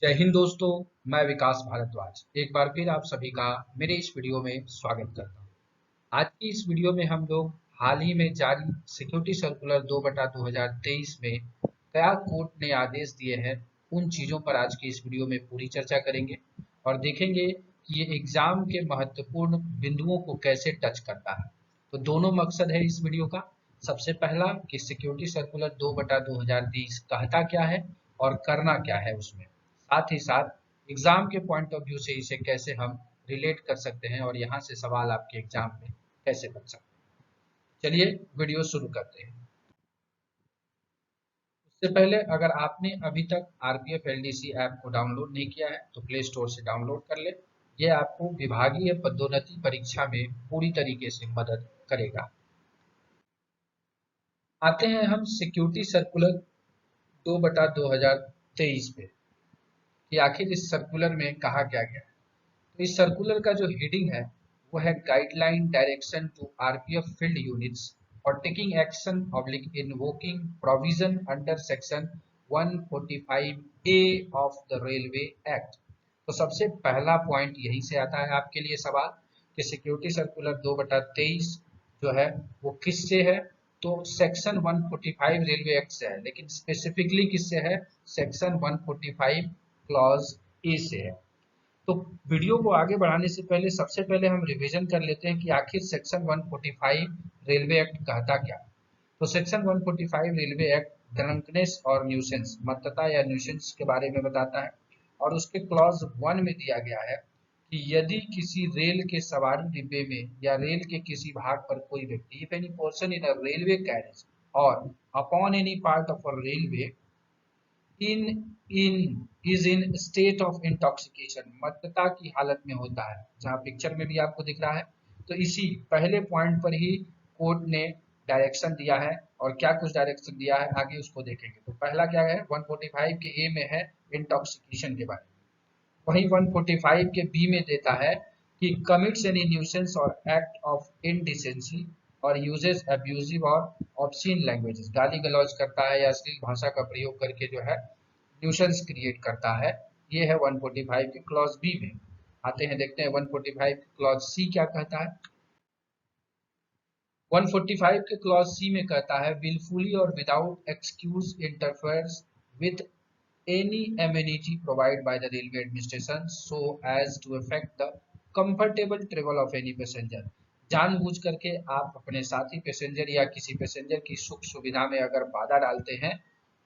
जय हिंद दोस्तों। मैं विकास भारद्वाज एक बार फिर आप सभी का मेरे इस वीडियो में स्वागत करता हूं। आज की इस वीडियो में हम लोग हाल ही में जारी सिक्योरिटी सर्कुलर 2/2023 में क्या कोर्ट ने आदेश दिए हैं, उन चीज़ों पर आज की इस वीडियो में पूरी चर्चा करेंगे और देखेंगे कि ये एग्जाम के महत्वपूर्ण बिंदुओं को कैसे टच करता है। तो दोनों मकसद है इस वीडियो का। सबसे पहला कि सिक्योरिटी सर्कुलर 2/2023 कहता क्या है और करना क्या है उसमें, साथ ही साथ एग्जाम के पॉइंट ऑफ व्यू से इसे कैसे हम रिलेट कर सकते हैं और यहाँ से सवाल आपके एग्जाम में कैसे बन सकते हैं। चलिए वीडियो शुरू करते हैं। उससे पहले अगर आपने अभी तक आरपीएफ एलडीसी ऐप को डाउनलोड नहीं किया है तो प्ले स्टोर से डाउनलोड कर ले। ये आपको विभागीय पदोन्नति परीक्षा में पूरी तरीके से मदद करेगा। आते हैं हम सिक्योरिटी सर्कुलर 2/2023 पे कि आखिर इस सर्कुलर में कहा क्या गया है। तो इस सर्कुलर का जो हेडिंग है वो है guideline direction to RPF field units और taking action oblique invoking provision under section 145 A of the railway act. तो सबसे पहला पॉइंट यहीं से आता है आपके लिए सवाल कि सिक्योरिटी सर्कुलर 2/23 जो है वो किससे है। तो सेक्शन 145 रेलवे एक्ट से है, लेकिन स्पेसिफिकली किससे है, सेक्शन 145 क्लॉज ए से है। तो वीडियो को आगे बढ़ाने से पहले सबसे पहले हम रिवीजन कर लेते हैं कि आखिर सेक्शन 145 रेलवे एक्ट कहता क्या है। तो सेक्शन 145 रेलवे एक्ट ड्रंकनेस और न्यूसेंस, मत्तता या न्यूसेंस के बारे में बताता है और उसके क्लॉज 1 में दिया गया है कि यदि किसी रेल के सवारी डिब्बे में या रेल के किसी भाग पर कोई व्यक्ति, if any person in a railway carriage or upon any part of a railway in in is in state of intoxication, मत्तता की हालत में होता है, जहां पिक्चर में भी आपको दिख रहा है। तो इसी पहले पॉइंट पर ही कोर्ट ने डायरेक्शन दिया है और क्या कुछ डायरेक्शन दिया है आगे उसको देखेंगे। तो पहला क्या है, 145 के ए में है इंटॉक्सिकेशन के बारे में। वहीं 145 के बी में देता है कि कमिट्स एनी न्यूसेंस और एक्ट ऑफ इनडिसेंसी और यूजेस अब्यूजिव और ऑब्सीन लैंग्वेजेस, गाली गलौज करता है या अश्लील भाषा का प्रयोग करके जो है न्यूसेंस क्रिएट करता है। ये है 145 के क्लॉज बी में। आते हैं देखते हैं 145 के क्लॉज सी क्या कहता है। 145 के क्लॉज सी में कहता है विलफुली और without excuse interferes with any amenity provided by the railway administration so as to affect the comfortable travel of any passenger। जानबूझ करके आप अपने साथी पैसेंजर या किसी पैसेंजर की सुख सुविधा में अगर बाधा डालते हैं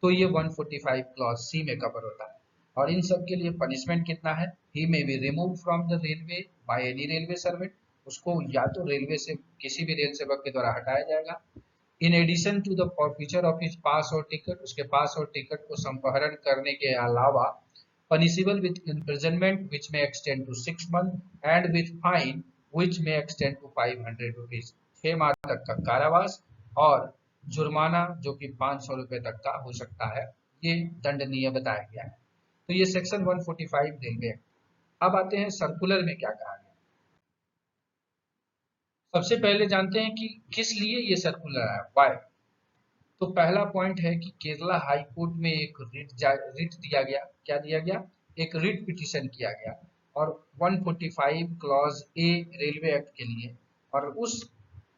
तो ये 145 क्लॉज सी में कवर होता है। और इन सब के लिए पनिशमेंट कितना है, he may be remove from the railway by any railway servant, उसको या तो रेलवे से किसी भी रेल सेवक के द्वारा हटाया जाएगा। In addition to the forfeiture of his pass or ticket, उसके पास और टिकट को संपहरण करने के अलावा punishable with imprisonment which may extend to 6 month and with fine which may extend to 500 rupees, 6 माह तक का कारावास और जुर्माना जो कि 500 रुपए तक का हो सकता है, ये दंडनीय बताया गया है। तो ये सेक्शन 145 रेलवे एक्ट। अब आते हैं सर्कुलर में क्या कहा गया। सबसे पहले जानते हैं कि किस लिए ये सर्कुलर है, वाई। तो पहला पॉइंट है कि केरला हाई कोर्ट में एक रिट दिया गया। क्या दिया गया, एक रिट पिटीशन किया गया और 145 क्लॉज ए रेलवे एक्ट के लिए। और उस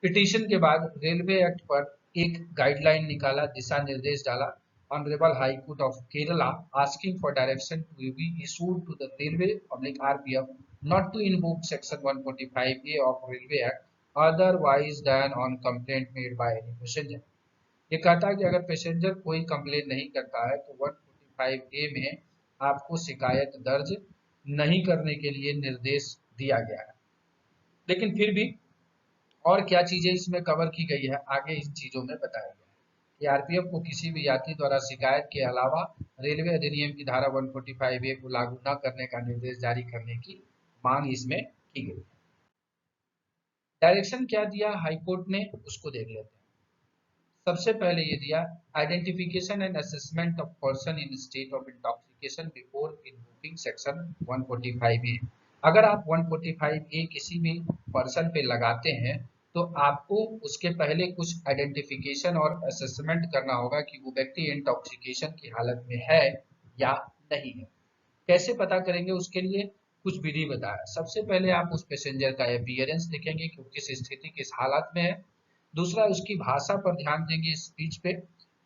पिटीशन के बाद रेलवे एक्ट पर एक गाइडलाइन निकाला, दिशा निर्देश डाला। Honourable High Court of Kerala asking for direction to be issued to the railway public RPF not to invoke section 145 A of railway act otherwise then on complaint made by any passenger. ये कहता है कि अगर passenger कोई complain नहीं करता है तो 145 ए में आपको शिकायत दर्ज नहीं करने के लिए निर्देश दिया गया है। लेकिन फिर भी और क्या चीजें इसमें कवर की गई है आगे इन चीजों में बताया गया है कि आरपीएफ को किसी भी यात्री द्वारा शिकायत के अलावा रेलवे अधिनियम की धारा 145 ए को लागू न करने का निर्देश जारी करने की मांग इसमें की गई। डायरेक्शन क्या दिया हाईकोर्ट ने उसको देख लेते हैं। सबसे पहले ये दिया identification and assessment of person in state of intoxication before invoking section 145 ए। अगर आप 145 ए किसी भी पर्सन पे लगाते हैं तो आपको उसके पहले कुछ आइडेंटिफिकेशन और असेसमेंट करना होगा कि वो व्यक्ति इंटॉक्सिकेशन की हालत में है या नहीं है। कैसे पता करेंगे उसके लिए कुछ विधि बताया। सबसे पहले आप उस पैसेंजर का अपीयरेंस देखेंगे कि वो किस स्थिति किस हालत में है। दूसरा उसकी भाषा पर ध्यान देंगे, स्पीच पे।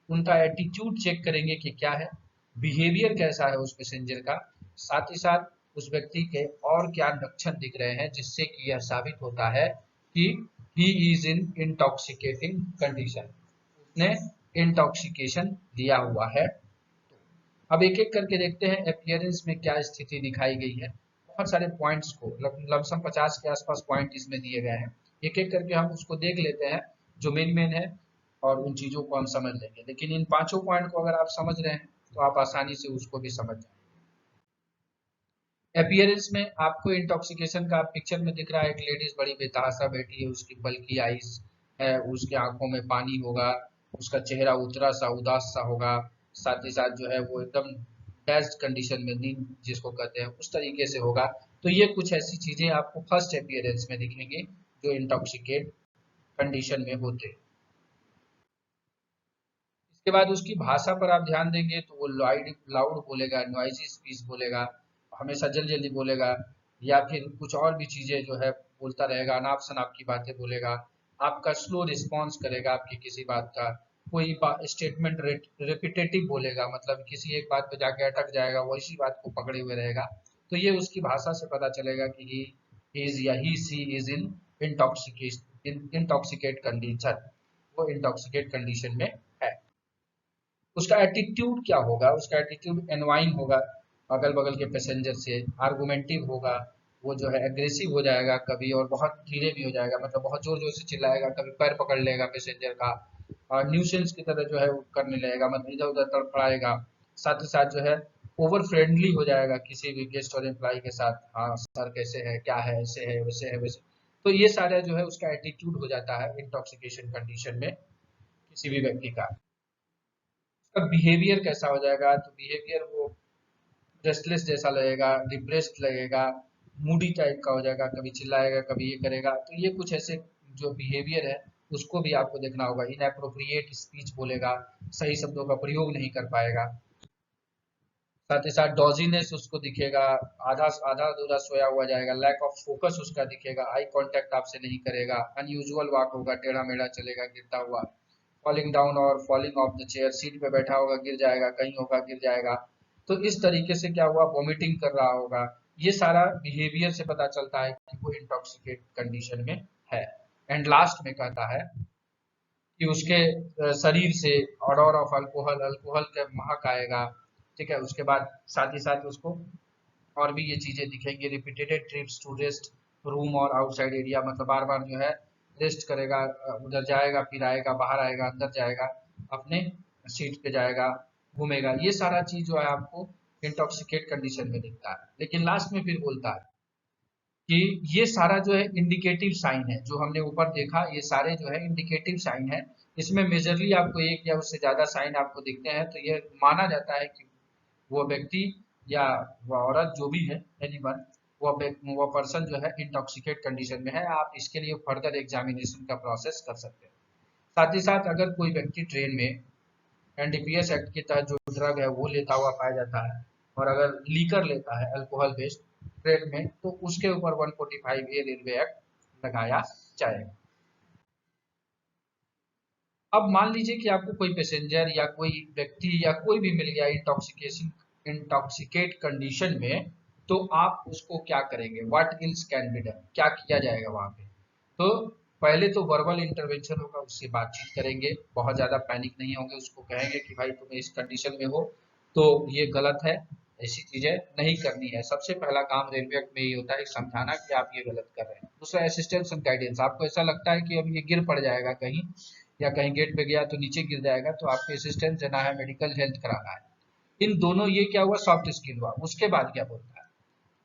उनका एटीट्यूड चेक करेंगे कि क्या है, बिहेवियर कैसा है उस पैसेंजर का। साथ ही साथ उस व्यक्ति के और क्या लक्षण दिख रहे हैं जिससे कि यह साबित होता है कि he is in intoxicating condition, उसने इंटॉक्सिकेशन लिया हुआ है। अब एक एक करके देखते हैं अपीयरेंस में क्या स्थिति दिखाई गई है। बहुत सारे पॉइंट्स को लमसम 50 के आसपास पॉइंट इसमें दिए गए हैं। एक एक करके हम उसको देख लेते हैं जो मेन मेन है, और उन चीजों को हम समझ लेंगे। लेकिन इन पांचों पॉइंट को अगर आप समझ रहे हैं तो आप आसानी से उसको भी समझ जाएंगे। अपीयरेंस में आपको इंटॉक्सिकेशन का पिक्चर में दिख रहा है, एक लेडीज बड़ी बेतहाशा बैठी है, उसकी बल्कि आईज है, उसके आंखों में पानी होगा, उसका चेहरा उतरा सा उदास सा होगा। साथ ही साथ जो है वो एकदम डेज्ड कंडीशन में, नींद जिसको कहते हैं उस तरीके से होगा। तो ये कुछ ऐसी चीजें आपको फर्स्ट अपीयरेंस में दिखेंगी जो इंटॉक्सिकेट कंडीशन में होते हैं। इसके बाद उसकी भाषा पर आप ध्यान देंगे तो वो लाउड लाउड बोलेगा, नॉइजी स्पीच बोलेगा, हमेशा जल्दी जल्दी बोलेगा, या फिर कुछ और भी चीजें जो है बोलता रहेगा, अनाप शनाप की बातें बोलेगा, आपका स्लो रिस्पॉन्स करेगा आपकी किसी बात का, कोई स्टेटमेंट रिपीटेटिव बोलेगा, मतलब किसी एक बात पे जाके अटक जाएगा, वो इसी बात को पकड़े हुए रहेगा। तो ये उसकी भाषा से पता चलेगा कि ही इज या ही सी इज इन इंटॉक्सिकेट कंडीशन, वो इंटॉक्सिकेट कंडीशन में है। उसका एटीट्यूड क्या होगा, उसका एटीट्यूड एनवाइन होगा, अगल बगल के पैसेंजर से आर्गुमेंटिव होगा, वो जो है एग्रेसिव हो जाएगा कभी, और बहुत धीरे भी हो जाएगा, मतलब बहुत जोर जोर से चिल्लाएगा, कभी पैर पकड़ लेगा पैसेंजर का, और न्यूसेंस की तरह जो है वो करने लगेगा, मतलब इधर उधर तड़फड़ाएगा। साथ ही साथ जो है ओवर फ्रेंडली हो जाएगा किसी भी गेस्ट और एम्प्लॉय के साथ, हाँ सर कैसे है, क्या है, ऐसे है वैसे है वैसे। तो ये सारा जो है उसका एटीट्यूड हो जाता है इंटॉक्सिकेशन कंडीशन में किसी भी व्यक्ति का। उसका बिहेवियर कैसा हो जाएगा, तो बिहेवियर वो रेस्टलेस जैसा लगेगा, डिप्रेस्ड लगेगा, मूडी टाइप का हो जाएगा, कभी चिल्लाएगा कभी ये करेगा। तो ये कुछ ऐसे जो बिहेवियर है उसको भी आपको देखना होगा। इनएप्रोप्रिएट स्पीच बोलेगा, सही शब्दों का प्रयोग नहीं कर पाएगा। साथ ही साथ डॉजीनेस उसको दिखेगा, आधा आधा अधूरा सोया हुआ जाएगा, लैक ऑफ फोकस उसका दिखेगा, आई कांटेक्ट आपसे नहीं करेगा, अनयूजुअल वॉक होगा, टेढ़ा मेढ़ा चलेगा गिरता हुआ, फॉलिंग डाउन और falling of the chair, seat पे बैठा होगा गिर जाएगा, कहीं होगा गिर जाएगा। तो इस तरीके से क्या हुआ, वॉमिटिंग कर रहा होगा। ये सारा बिहेवियर से पता चलता है कि वो इंटॉक्सिकेट कंडीशन में है। एंड लास्ट में कहता है कि उसके शरीर से ऑडोर ऑफ अल्कोहल, अल्कोहल का महक आएगा। ठीक है, उसके बाद साथ ही साथ उसको और भी ये चीजें दिखेंगी, repeated trips to rest room और आउटसाइड एरिया, मतलब बार बार जो है रेस्ट करेगा, उधर जाएगा फिर आएगा, बाहर आएगा अंदर जाएगा, अपने सीट पे जाएगा, घूमेगा। ये सारा चीज जो है आपको इंटॉक्सिकेट कंडीशन में दिखता है। लेकिन लास्ट में फिर बोलता है कि ये सारा जो है इंडिकेटिव साइन है, जो हमने ऊपर देखा ये सारे जो है इंडिकेटिव साइन है। इसमें मेजरली आपको एक या उससे ज्यादा साइन आपको दिखते हैं, तो ये माना जाता है कि वो व्यक्ति या वो औरत जो भी है, एनीवन, वो पर्सन जो है इंटॉक्सिकेट कंडीशन में है। आप इसके लिए फर्दर एग्जामिनेशन का प्रोसेस कर सकते हैं। साथ ही साथ अगर कोई व्यक्ति ट्रेन में एनडीपीएस एक्ट के तहत जो ड्रग है वो लेता हुआ पाया जाता है, और अगर लीकर लेता है अल्कोहल बेस्ड ट्रेन में, तो उसके ऊपर 145 ए रेलवे एक्ट लगाया जाएगा। अब मान लीजिए कि आपको कोई पैसेंजर या कोई व्यक्ति या कोई भी मिल गया इंटॉक्सिकेशन इंटॉक्सिकेट कंडीशन में, तो आप उसको क्या करेंगे, what ills can be done, क्या किया जाएगा वहां पे। तो पहले तो वर्बल इंटरवेंशन होगा, उससे बातचीत करेंगे, बहुत ज्यादा पैनिक नहीं होंगे, उसको कहेंगे कि भाई तुम इस कंडीशन में हो तो ये गलत है, ऐसी चीजें नहीं करनी है। सबसे पहला काम रेलवे में ही होता है समझाना कि आप ये गलत कर रहे हैं। दूसरा असिस्टेंस एंड गाइडेंस, आपको ऐसा लगता है कि अब ये गिर पड़ जाएगा कहीं, या कहीं गेट पे गया तो नीचे गिर जाएगा, तो आपको असिस्टेंस देना है, मेडिकल हेल्थ कराना है। इन दोनों, ये क्या हुआ, सॉफ्ट स्किल हुआ। उसके बाद क्या बोलता है,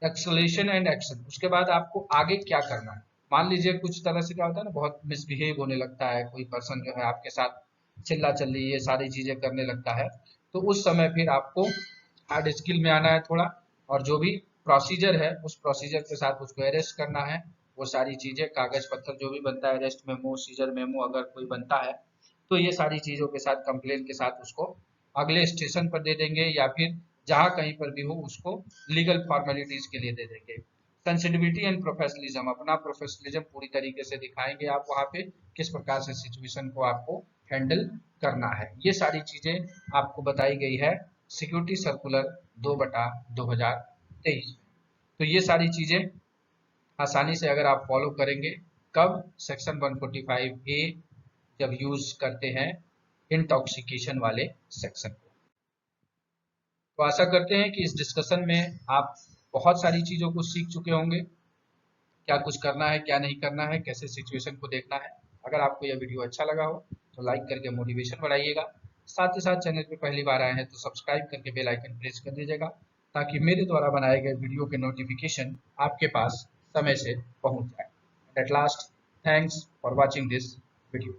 एक्सलेशन एंड एक्शन, उसके बाद आपको आगे क्या करना है। मान लीजिए कुछ तरह से क्या होता है ना, बहुत मिसबिहेव होने लगता है कोई पर्सन जो है आपके साथ, चिल्ला चिल्ली ये सारी चीजें करने लगता है, तो उस समय फिर आपको हार्ड स्किल में आना है थोड़ा, और जो भी प्रोसीजर है उस प्रोसीजर के साथ उसको अरेस्ट करना है। वो सारी चीजें, कागज पत्तर जो भी बनता है, अरेस्ट मेमो, सीजर मेमो अगर कोई बनता है, तो ये सारी चीजों के साथ, कंप्लेन के साथ उसको अगले स्टेशन पर दे देंगे, या फिर जहां कहीं पर भी हो उसको लीगल फॉर्मेलिटीज के लिए दे देंगे। सेंसिटिविटी एंड प्रोफेशनलिज्म, अपना प्रोफेशनलिज्म पूरी तरीके से दिखाएंगे आप वहां पे, किस प्रकार से सिचुएशन को आपको हैंडल करना है। ये सारी चीजें आपको बताई गई है सिक्योरिटी सर्कुलर 2/2023। तो ये सारी चीजें आसानी से अगर आप फॉलो करेंगे, कब सेक्शन 145 ए जब यूज करते हैं इंटॉक्सिकेशन वाले सेक्शन को। तो आशा करते हैं कि इस डिस्कशन में आप बहुत सारी चीज़ों को सीख चुके होंगे, क्या कुछ करना है क्या नहीं करना है, कैसे सिचुएशन को देखना है। अगर आपको यह वीडियो अच्छा लगा हो तो लाइक करके मोटिवेशन बढ़ाइएगा। साथ ही साथ चैनल पे पहली बार आए हैं तो सब्सक्राइब करके बेल आइकन प्रेस कर दीजिएगा, ताकि मेरे द्वारा बनाए गए वीडियो के नोटिफिकेशन आपके पास समय से पहुंच जाए। At last, thanks for watching this video.